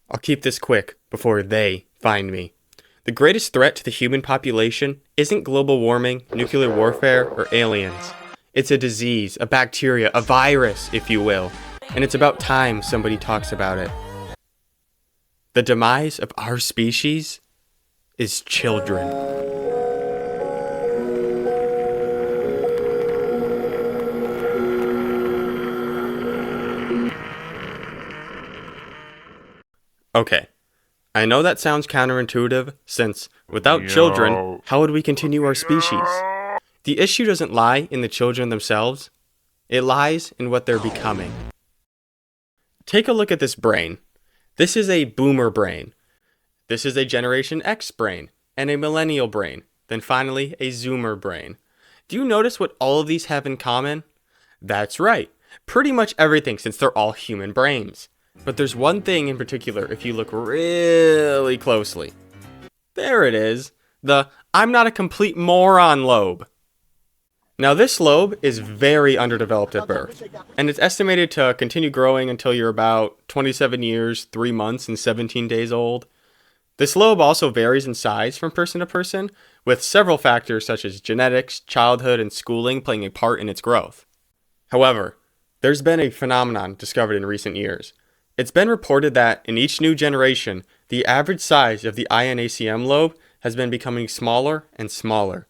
I'll keep this quick before they find me. The greatest threat to the human population isn't global warming, nuclear warfare, or aliens. It's a disease, a bacteria, a virus, if you will. And it's about time somebody talks about it. The demise of our species is children. Okay, I know that sounds counterintuitive, since without children, how would we continue our species? The issue doesn't lie in the children themselves, it lies in what they're becoming. Take a look at this brain. This is a boomer brain. This is a Generation X brain, and a millennial brain, then finally a zoomer brain. Do you notice what all of these have in common? That's right, pretty much everything, since they're all human brains. But there's one thing in particular if you look really closely. There it is, the I'm not a complete moron lobe. Now this lobe is very underdeveloped at birth, and it's estimated to continue growing until you're about 27 years, 3 months, and 17 days old. This lobe also varies in size from person to person, with several factors such as genetics, childhood, and schooling playing a part in its growth. However, there's been a phenomenon discovered in recent years. It's been reported that in each new generation, the average size of the INACM lobe has been becoming smaller and smaller.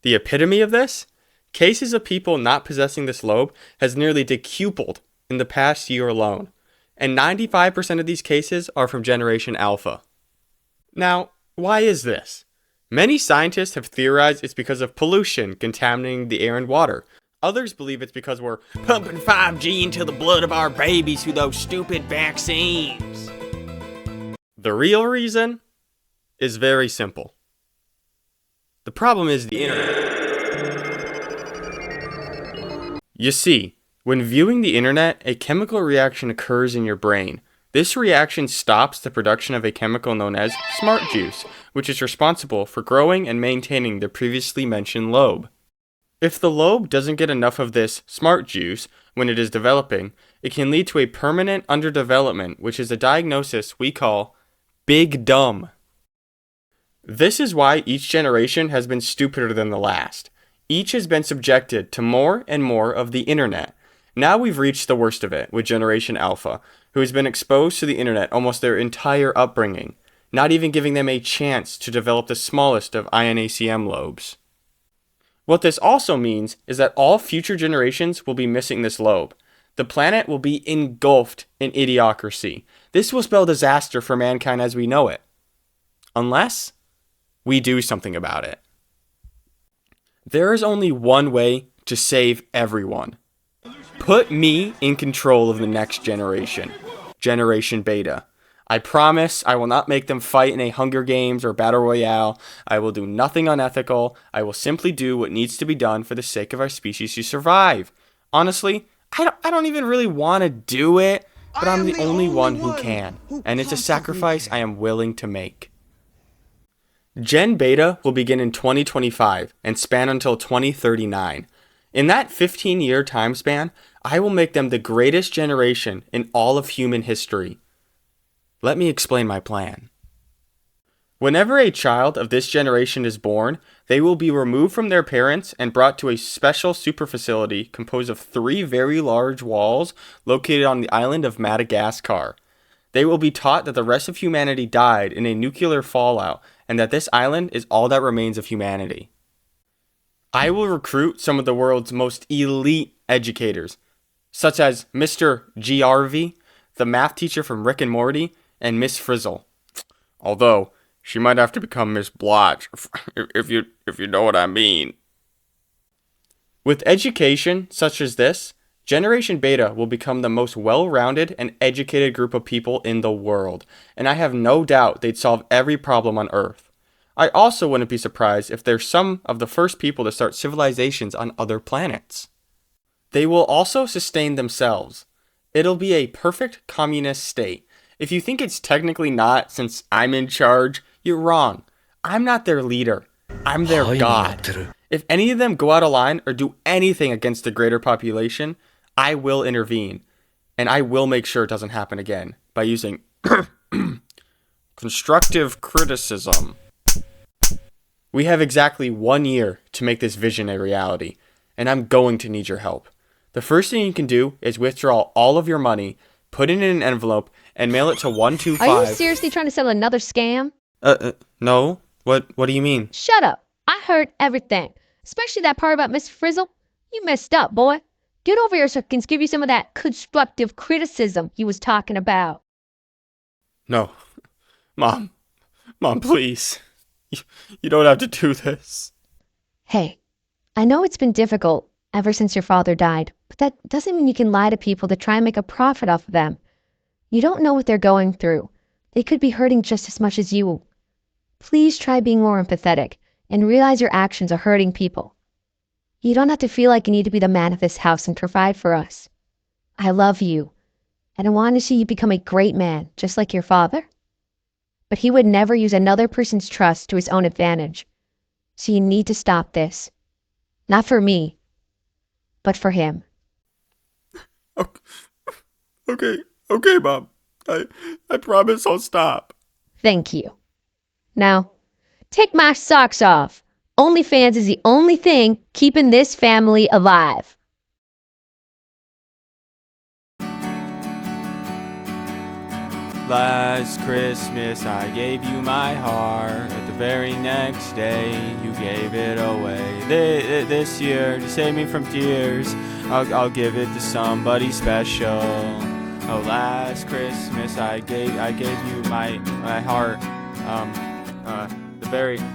The epitome of this? Cases of people not possessing this lobe has nearly decupled in the past year alone, and 95% of these cases are from Generation Alpha. Now, why is this? Many scientists have theorized it's because of pollution contaminating the air and water. Others believe it's because we're pumping 5G into the blood of our babies through those stupid vaccines. The real reason is very simple. The problem is the internet. You see, when viewing the internet, a chemical reaction occurs in your brain. This reaction stops the production of a chemical known as smart juice, which is responsible for growing and maintaining the previously mentioned lobe. If the lobe doesn't get enough of this smart juice when it is developing, it can lead to a permanent underdevelopment, which is a diagnosis we call big dumb. This is why each generation has been stupider than the last. Each has been subjected to more and more of the internet. Now we've reached the worst of it with Generation Alpha, who has been exposed to the internet almost their entire upbringing, not even giving them a chance to develop the smallest of INACM lobes. What this also means is that all future generations will be missing this lobe. The planet will be engulfed in idiocracy. This will spell disaster for mankind as we know it. Unless we do something about it. There is only one way to save everyone. Put me in control of the next generation. Generation Beta. I promise I will not make them fight in a Hunger Games or Battle Royale. I will do nothing unethical. I will simply do what needs to be done for the sake of our species to survive. Honestly, I don't even really want to do it, but I'm the only one who can. And it's a sacrifice I am willing to make. Gen Beta will begin in 2025 and span until 2039. In that 15-year time span, I will make them the greatest generation in all of human history. Let me explain my plan. Whenever a child of this generation is born, they will be removed from their parents and brought to a special super facility composed of 3 very large walls located on the island of Madagascar. They will be taught that the rest of humanity died in a nuclear fallout and that this island is all that remains of humanity. I will recruit some of the world's most elite educators, such as Mr. Garvey, the math teacher from Rick and Morty, and Miss Frizzle. Although, she might have to become Miss Blotch, if you know what I mean. With education such as this, Generation Beta will become the most well-rounded and educated group of people in the world, and I have no doubt they'd solve every problem on Earth. I also wouldn't be surprised if they're some of the first people to start civilizations on other planets. They will also sustain themselves. It'll be a perfect communist state. If you think it's technically not since I'm in charge, you're wrong. I'm not their leader. I'm their god. If any of them go out of line or do anything against the greater population, I will intervene. And I will make sure it doesn't happen again by using Constructive criticism. We have exactly 1 year to make this vision a reality, and I'm going to need your help. The first thing you can do is withdraw all of your money, put it in an envelope, and mail it to 125. Are you seriously trying to sell another scam? No. What do you mean? Shut up. I heard everything, especially that part about Miss Frizzle. You messed up, boy. Get over here so I can give you some of that constructive criticism you was talking about. No. Mom, please. You don't have to do this. Hey, I know it's been difficult ever since your father died, but that doesn't mean you can lie to people to try and make a profit off of them. You don't know what they're going through. They could be hurting just as much as you. Please try being more empathetic and realize your actions are hurting people. You don't have to feel like you need to be the man of this house and provide for us. I love you, and I want to see you become a great man, just like your father. But he would never use another person's trust to his own advantage. So you need to stop this. Not for me, but for him. Okay, Mom. I promise I'll stop. Thank you. Now, take my socks off. OnlyFans is the only thing keeping this family alive. Last Christmas I gave you my heart. At the very next day you gave it away. This year, to save me from tears, I'll give it to somebody special. Oh, last Christmas I gave you my heart.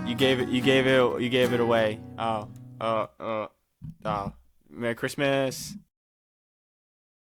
You gave it away. Oh. Merry Christmas.